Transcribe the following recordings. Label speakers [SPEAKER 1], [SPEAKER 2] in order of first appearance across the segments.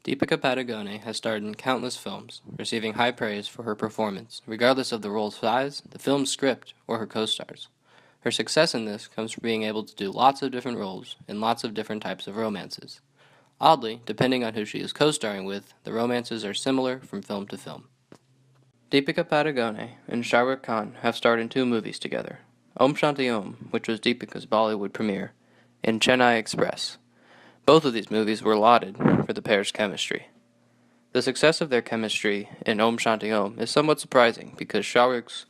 [SPEAKER 1] Deepika Padukone has starred in countless films, receiving high praise for her performance, regardless of the role's size, the film's script, or her co-stars. Her success in this comes from being able to do lots of different roles in lots of different types of romances. Oddly, depending on who she is co-starring with, the romances are similar from film to film. Deepika Padukone and Shah Rukh Khan have starred in two movies together, Om Shanti Om, which was Deepika's Bollywood premiere, and Chennai Express. Both of these movies were lauded for the pair's chemistry. The success of their chemistry in Om Shanti Om is somewhat surprising because Shah Rukh's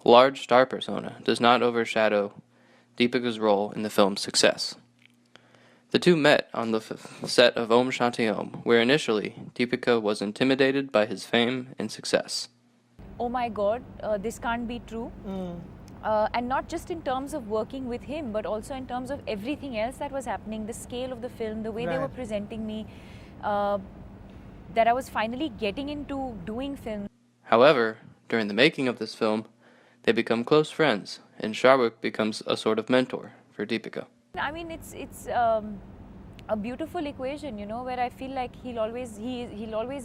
[SPEAKER 1] large star persona does not overshadow Deepika's role in the film's success. The two met on the set of Om Shanti Om, where initially Deepika was intimidated by his fame and success.
[SPEAKER 2] Oh my God, this can't be true. And not just in terms of working with him, but also in terms of everything else that was happening, the scale of the film, the way they were presenting me, that I was finally getting into doing film.
[SPEAKER 1] However, during the making of this film, they become close friends, and Shah Rukh becomes a sort of mentor for Deepika.
[SPEAKER 2] I mean, it's a beautiful equation, you know, where I feel like he'll always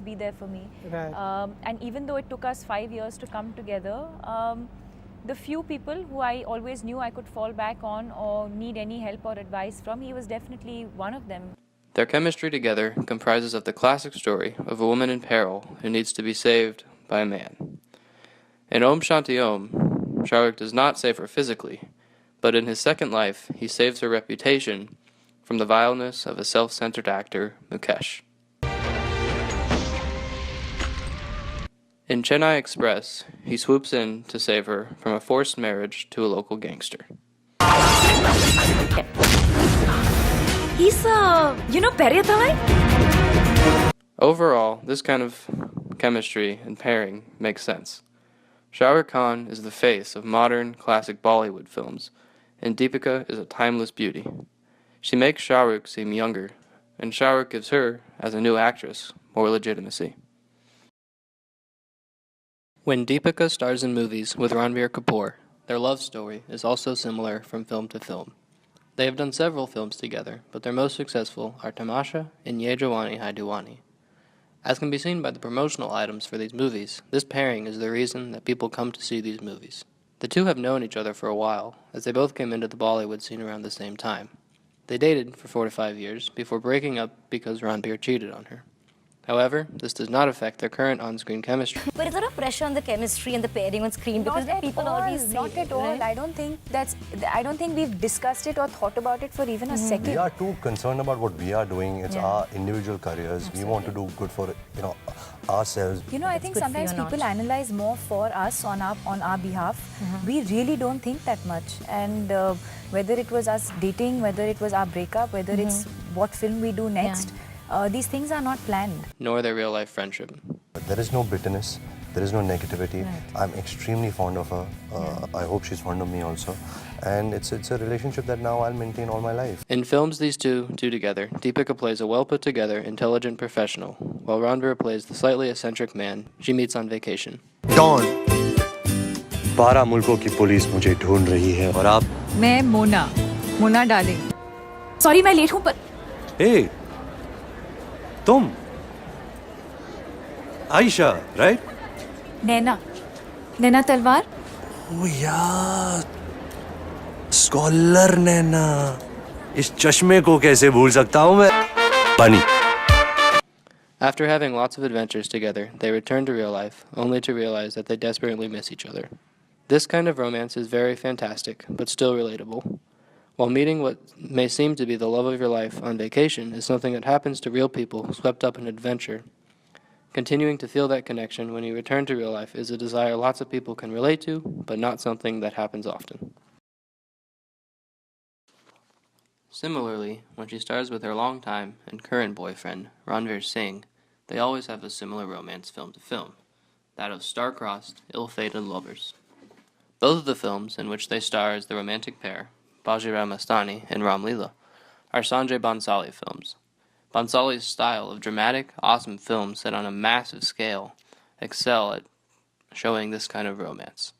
[SPEAKER 2] be there for me. And even though it took us 5 years to come together, the few people who I always knew I could fall back on or need any help or advice from, he was definitely one of them.
[SPEAKER 1] Their chemistry together comprises of the classic story of a woman in peril who needs to be saved by a man. In Om Shanti Om, Shah Rukh does not save her physically, but in his second life, he saves her reputation from the vileness of a self-centered actor, Mukesh. In Chennai Express, he swoops in to save her from a forced marriage to a local gangster.
[SPEAKER 2] He's,
[SPEAKER 1] Overall, this kind of chemistry and pairing makes sense. Shah Rukh Khan is the face of modern, classic Bollywood films, and Deepika is a timeless beauty. She makes Shah Rukh seem younger, and Shah Rukh gives her, as a new actress, more legitimacy. When Deepika stars in movies with Ranbir Kapoor, their love story is also similar from film to film. They have done several films together, but their most successful are Tamasha and Ye Jawani Hai Diwani. As can be seen by the promotional items for these movies, this pairing is the reason that people come to see these movies. The two have known each other for a while, as they both came into the Bollywood scene around the same time. They dated for 4 to 5 years before breaking up because Ranbir cheated on her. However, this does not affect their current on-screen chemistry.
[SPEAKER 3] But is there a pressure on the chemistry and the pairing on screen? Because people always say
[SPEAKER 2] not at all.
[SPEAKER 3] Right?
[SPEAKER 2] I don't think we've discussed it or thought about it for even a second.
[SPEAKER 4] We are too concerned about what we are doing. It's our individual careers. Absolutely. We want to do good for ourselves.
[SPEAKER 2] You know, I think sometimes people analyze more for us on our behalf. We really don't think that much. And whether it was us dating, whether it was our breakup, whether it's what film we do next. These things are not planned.
[SPEAKER 1] Nor their real-life friendship.
[SPEAKER 4] There is no bitterness. There is no negativity. Right. I'm extremely fond of her. I hope she's fond of me also. And it's a relationship that now I'll maintain all my life.
[SPEAKER 1] In films these two do together, Deepika plays a well-put-together, intelligent professional, while Ranbir plays the slightly eccentric man she meets on vacation.
[SPEAKER 4] Dawn. 12 मुल्कों की police मुझे ढूंढ रही है और आप?
[SPEAKER 2] मैं Mona darling. Sorry, मैं लेट हूँ पर.
[SPEAKER 4] Hey. तुम आयशा, राइट?
[SPEAKER 2] नैना तलवार.
[SPEAKER 4] ओ यार, स्कॉलर नैना. इस चश्मे को कैसे भूल सकता हूँ मैं? Bunny.
[SPEAKER 1] After having lots of adventures together, they return to real life, only to realize that they desperately miss each other. This kind of romance is very fantastic, but still relatable. While meeting what may seem to be the love of your life on vacation is something that happens to real people swept up in adventure, continuing to feel that connection when you return to real life is a desire lots of people can relate to, but not something that happens often. Similarly, when she stars with her longtime and current boyfriend, Ranveer Singh, they always have a similar romance film to film, that of star-crossed, ill-fated lovers. Both of the films in which they star as the romantic pair, Bajirao Mastani and Ram Leela, are Sanjay Bhansali films. Bhansali's style of dramatic, awesome films set on a massive scale excel at showing this kind of romance.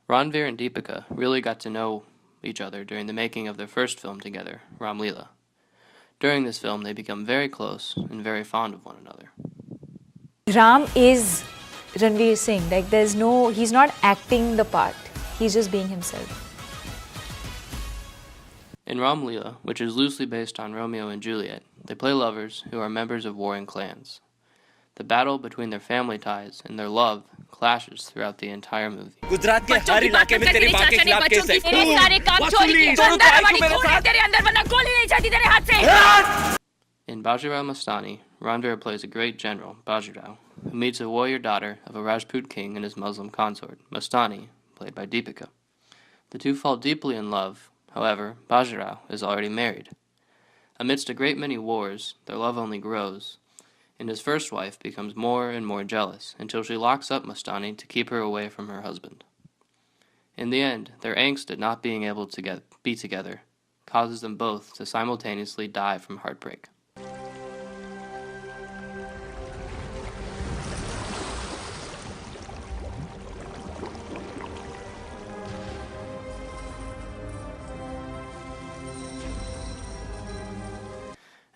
[SPEAKER 1] Ranveer and Deepika really got to know each other during the making of their first film together, Ram Leela. During this film, they become very close and very fond of one another.
[SPEAKER 2] Ram is Ranveer Singh. Like he's not acting the part. He's just being himself.
[SPEAKER 1] In Ram Leela, which is loosely based on Romeo and Juliet, they play lovers who are members of warring clans. The battle between their family ties and their love clashes throughout the entire movie. In Bajirao Mastani, Ranveer plays a great general, Bajirao, who meets a warrior daughter of a Rajput king and his Muslim consort, Mastani, played by Deepika. The two fall deeply in love. However, Bajirao is already married. Amidst a great many wars, their love only grows, and his first wife becomes more and more jealous until she locks up Mastani to keep her away from her husband. In the end, their angst at not being able to be together causes them both to simultaneously die from heartbreak.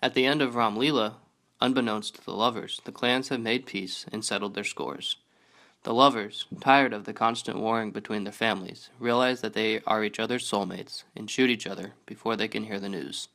[SPEAKER 1] At the end of Ram Leela, unbeknownst to the lovers, the clans have made peace and settled their scores. The lovers, tired of the constant warring between their families, realize that they are each other's soulmates and shoot each other before they can hear the news.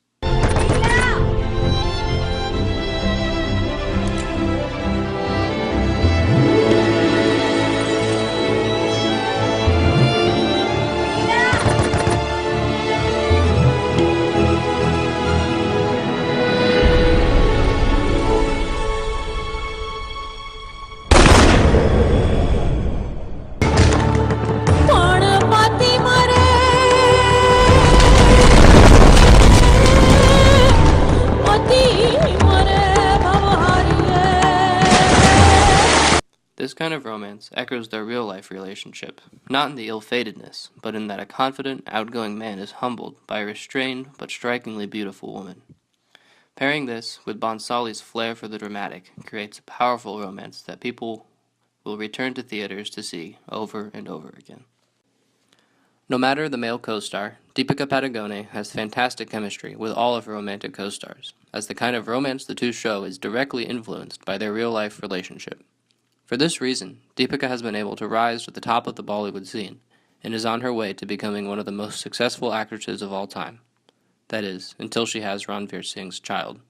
[SPEAKER 1] This kind of romance echoes their real-life relationship, not in the ill-fatedness, but in that a confident, outgoing man is humbled by a restrained but strikingly beautiful woman. Pairing this with Bhansali's flair for the dramatic creates a powerful romance that people will return to theaters to see over and over again. No matter the male co-star, Deepika Padukone has fantastic chemistry with all of her romantic co-stars, as the kind of romance the two show is directly influenced by their real-life relationship. For this reason, Deepika has been able to rise to the top of the Bollywood scene and is on her way to becoming one of the most successful actresses of all time. That is, until she has Ranveer Singh's child.